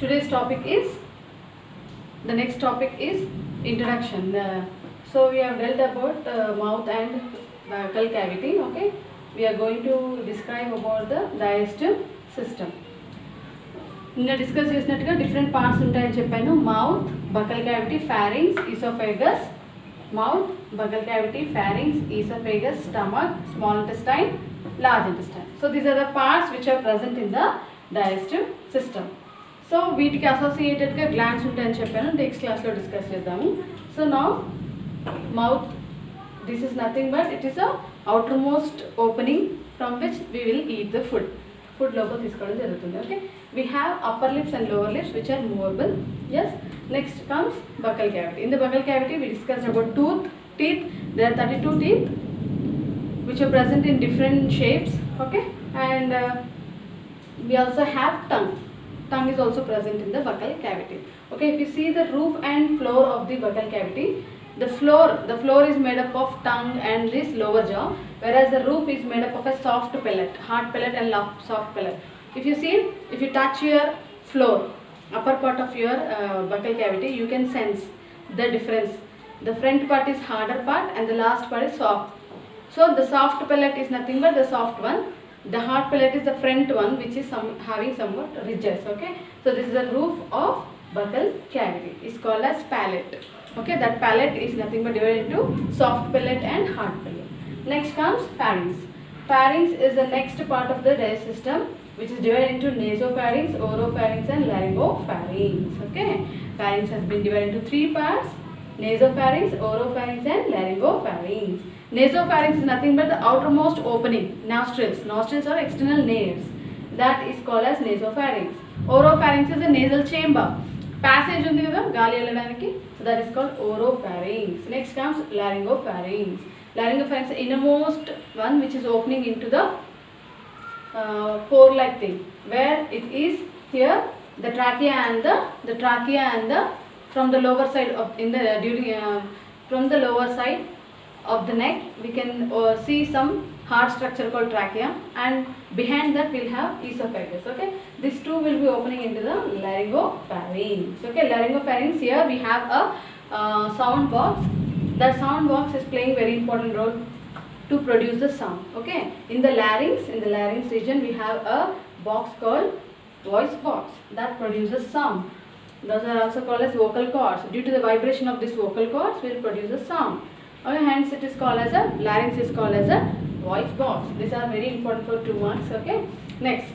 Today's topic is, the next topic is introduction. So we have dealt about mouth and buccal cavity. Okay, we are going to describe about the digestive system. నిన్న discuss చేసినట్టుగా different parts ఉంటాయని చెప్పాను. Mouth, buckle cavity, pharynx, oesophagus. Mouth, buckle cavity, pharynx, oesophagus, stomach, small intestine, large intestine. So these are the parts which are present in the digestive system. So వీటికి అసోసియేటెడ్గా glands ఉంటాయని చెప్పాను. Next క్లాస్లో discuss చేద్దాము. So now mouth, this is nothing but it is a outermost opening from which we will eat the food. Food లోపల తీసుకోవడం జరుగుతుంది. Okay, we have upper lips and lower lips which are movable. Yes, next comes buccal cavity. In the buccal cavity we discussed about teeth. There are 32 teeth which are present in different shapes. Okay, and we also have tongue. Tongue is also present in the buccal cavity. Okay, if you see the roof and floor of the buccal cavity, the floor is made up of tongue and this lower jaw, whereas the roof is made up of a soft pellet, hard pellet and soft pellet. If you see, if you touch your floor, upper part of your buccal cavity, you can sense the difference. The front part is harder part and the last part is soft. So the soft pellet is nothing but the soft one. The hard pellet is the front one, which is having somewhat ridges. Okay, so this is the roof of buccal cavity. It's called as palate. Okay, that palate is nothing but divided into soft pellet and hard pellet. Next comes pharynx. Pharynx is the next part of the digestive system, which is divided into nasopharynx, oropharynx and laryngopharynx. Okay, pharynx has been divided into 3 parts: nasopharynx, oropharynx and laryngopharynx. Nasopharynx is nothing but the outermost opening, nostrils. Nostrils are external nares. That is called as nasopharynx. Oropharynx is the nasal chamber. Passage undi kada gaali elladaniki, so that is called oropharynx. Next comes laryngopharynx. Laryngopharynx is the innermost one which is opening into the pore like thing, where it is here the trachea and the from the lower side of from the lower side of the neck we can see some hard structure called trachea, and behind that we'll have esophagus. Okay, these two will be opening into the laryngopharynx. Okay, laryngopharynx, here we have a sound box. That sound box is playing very important role to produce the sound. Okay, in the larynx region we have a box called voice box that produces sound. Those are also called as vocal cords. Due to the vibration of this vocal cords will produce a sound. Okay, hence it is called as a larynx is called as a voice box. These are very important for 2 marks. Okay, next,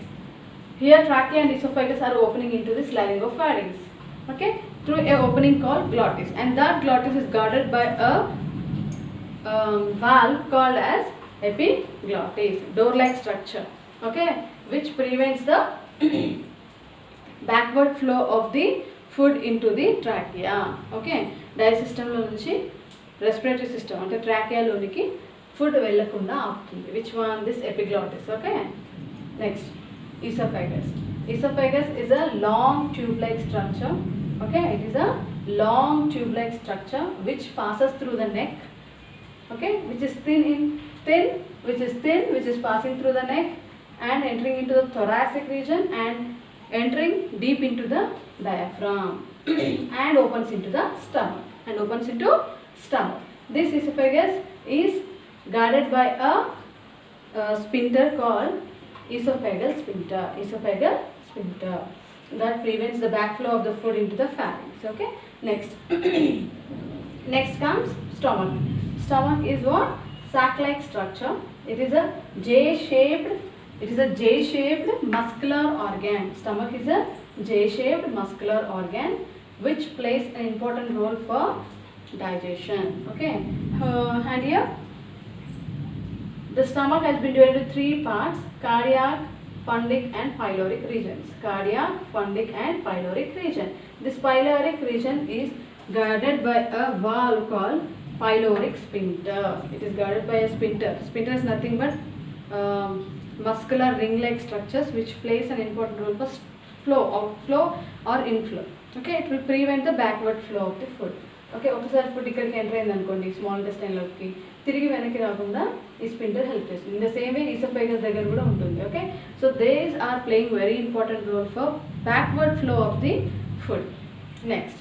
here trachea and esophagus are opening into this laryngopharynx. Okay, through a opening called glottis, and that glottis is guarded by a valve called as epiglottis, door-like structure. Okay, which prevents the backward flow of the food into the trachea. Okay, digestive system lo nunchi respiratory system ante trachea loniki food vellakunda aaptundi. Which one? This epiglottis. Okay, next, esophagus. Esophagus is a long tube-like structure. Okay, it is a long tube-like structure which passes through the neck. Okay, which is which is passing through the neck and entering into the thoracic region and entering deep into the diaphragm and opens into the stomach This esophagus is guarded by a sphincter called esophageal sphincter that prevents the backflow of the food into the pharynx. Okay, next comes stomach. Stomach is what? Sac-like structure. It is a J-shaped muscular organ. Stomach is a J-shaped muscular organ which plays an important role for digestion. Okay, and here the stomach has been divided into 3 parts: cardiac, fundic and pyloric regions. This pyloric region is guarded by a valve called pyloric sphincter. It is guarded by a sphincter. Sphincter is nothing but muscular ring-like structures which plays an important role for outflow or inflow. Okay, it will prevent the backward flow of the food. Okay, ఒకసారి food ఇక్కడికి enter అయింది అనుకోండి small ఇంటెస్టైన్లోకి, తిరిగి వెనక్కి రాకుండా ఈ sphincter help చేస్తుంది. In the same way oesophagus దగ్గర కూడా ఉంటుంది. Okay, so these are playing very important role for backward flow of the food. Next,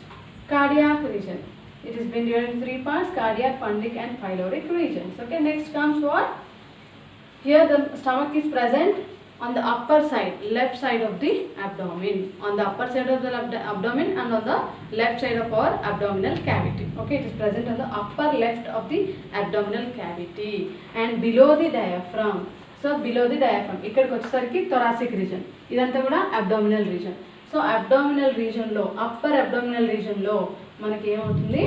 cardiac region. It has been divided into 3 parts: cardiac, pundic and pyloric regions. Okay, next comes what? Here the stomach is present on the upper side, left side of the abdomen, on the upper side of the abdomen and on the left side of our abdominal cavity. Okay, it is present on the upper left of the abdominal cavity and below the diaphragm. So below the diaphragm, ఇక్కడికి వచ్చేసరికి thoracic region, ఇదంతా కూడా abdominal region. So abdominal region లో, upper abdominal region లో మనకి ఏమవుతుంది,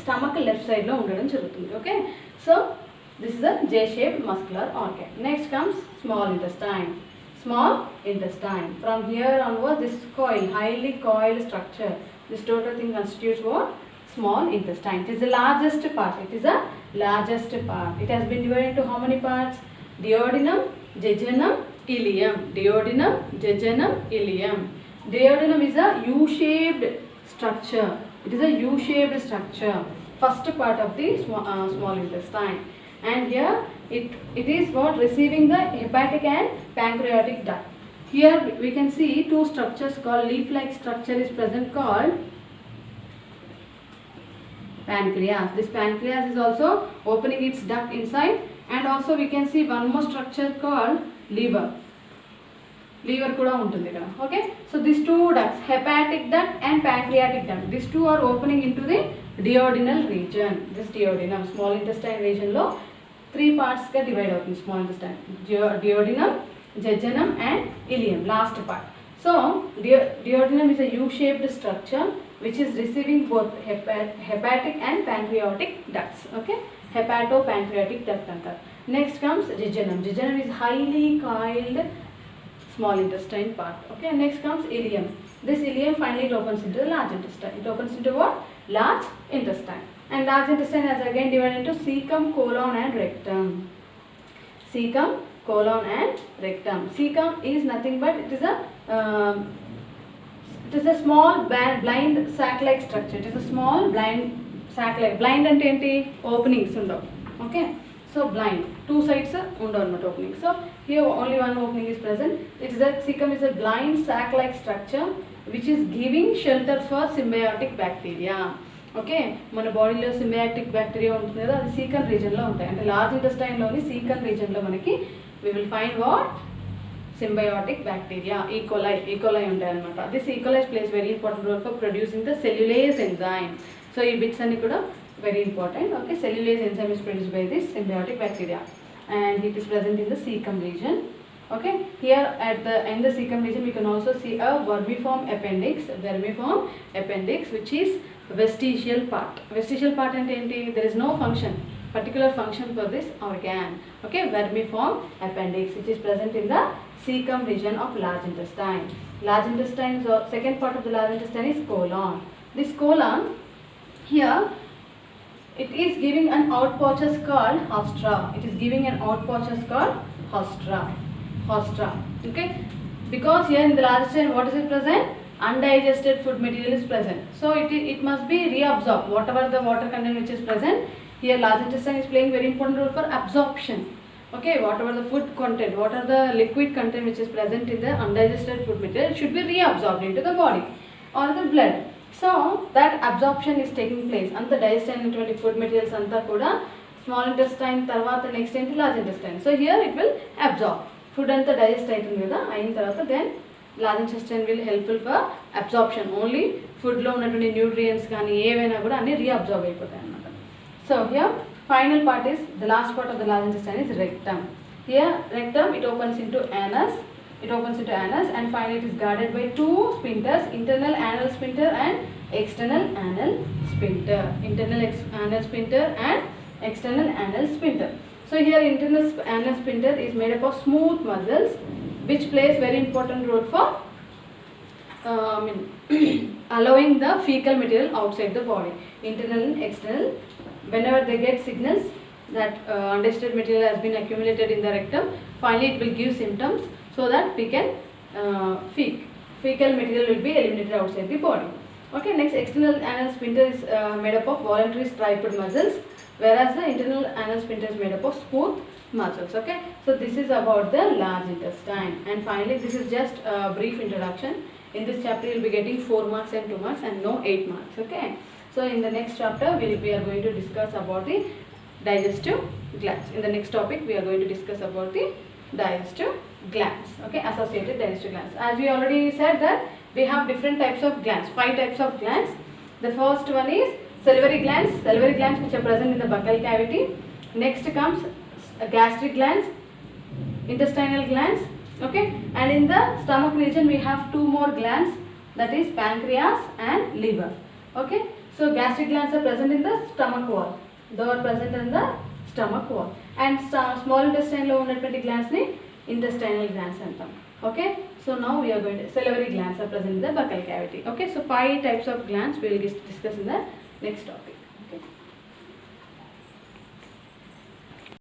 stomach left side లో ఉండడం జరుగుతుంది. Okay, so this is a J-shaped muscular organ. Next comes small intestine. Small intestine. From here onwards, this coil, highly coiled structure, this total thing constitutes what? Small intestine. It is the largest part. It is the largest part. It has been divided into how many parts? Duodenum, jejunum, ileum. Duodenum, jejunum, ileum. Duodenum is a U-shaped structure. It is a U-shaped structure. First part of the small intestine. And here it is what? Receiving the hepatic and pancreatic duct. Here we can see two structures called leaf-like structure is present called pancreas. This pancreas is also opening its duct inside, and also we can see one more structure called liver. Liver kuda untundi ikkada. Okay, so these two ducts, hepatic duct and pancreatic duct, these two are opening into the duodenal region. This duodenum, small intestine region lo 3 parts ga divide avutundi small intestine: duodenum, jejunum and ileum, last part. So duodenum is a U-shaped structure which is receiving both hepatic and pancreatic ducts. Okay, hepato-pancreatic duct antar. Next comes jejunum. Jejunum is highly coiled small intestine part. Okay, next comes ileum. This ileum finally it opens into the large intestine. It opens into what? Large intestine. And large intestine is again divided into cecum, colon and rectum. Cecum, colon and rectum. Cecum is nothing but it is a small blind sac-like structure. It is a small blind sac-like. Blind and enti openings undav. Okay, so blind, two sides undav not opening. So here only one opening is present. It is a cecum is a blind sac-like structure which is giving shelter for symbiotic bacteria. Okay, మన బాడీలో symbiotic bacteria ఉంటుంది కదా, అది caecum రీజన్లో ఉంటాయి. అంటే large ఇంటెస్టైన్లోని caecum రీజన్లో మనకి we will find what? Symbiotic bacteria, E. coli ఉంటాయి అనమాట. This E. coli plays very important role for producing the cellulase enzyme. So ఈ బిట్స్ అన్ని కూడా very important. Okay, cellulase enzyme is produced by this symbiotic bacteria and it is present in the cecum region. Okay, here at the end the cecum region we can also see a vermiform appendix which is vestigial part. Vestigial part and enti, there is no function, particular function for this organ. Okay, vermiform appendix which is present in the cecum region of large intestine. Large intestine, so second part of the large intestine is colon. This colon here it is giving an outpouches called haustra. It is giving an outpouches called haustra. Okay, because here in the large intestine what is it present? Undigested food material is present, so it must be reabsorbed. Whatever the water content which is present here, large intestine is playing very important role for absorption. Okay, whatever the food content, what are the liquid content which is present in the undigested food material should be reabsorbed into the body or the blood. So that absorption is taking place. And the digestion into food materials anta kuda small intestine tarvata next into large intestine. So here it will absorb food anta digest aitundi kada, ayin tarvata then large intestine will helpful for absorption. Only food lo unnatundi nutrients gaani evaina kuda anni reabsorb ayipotayi annamata. So here final part is the last part of the large intestine is rectum. Here rectum it opens into anus. And finally it is guarded by two sphincters, internal anal sphincter and external anal sphincter. Anal sphincter and external anal sphincter. So here internal anal sphincter is made up of smooth muscles which plays very important role for allowing the fecal material outside the body. Internal and external, whenever they get signals that undigested material has been accumulated in the rectum, finally it will give symptoms so that we can fecal material will be eliminated outside the body. Okay, next external anal sphincter is made up of voluntary striped muscles, whereas the internal anal sphincter is made up of smooth muscles. Okay, so this is about the large intestine, and finally this is just a brief introduction. In this chapter you will be getting 4 marks and 2 marks and no 8 marks. Okay, so in the next chapter we are going to discuss about the digestive glands. In the next topic we are going to discuss about the digestive glands. Okay, associated digestive glands. As we already said that we have different types of glands, 5 types of glands. The first one is salivary glands which are present in the buccal cavity. Next comes gastric glands, intestinal glands. Okay, and in the stomach region we have 2 more glands, that is pancreas and liver. Okay, so gastric glands are present in the stomach wall. They are present in the stomach wall, and small intestine lo unnatuvanti glands ni intestinal glands antam. Okay, so now we are going to salivary glands are present in the buccal cavity. Okay, so 5 types of glands we will discuss in the next topic.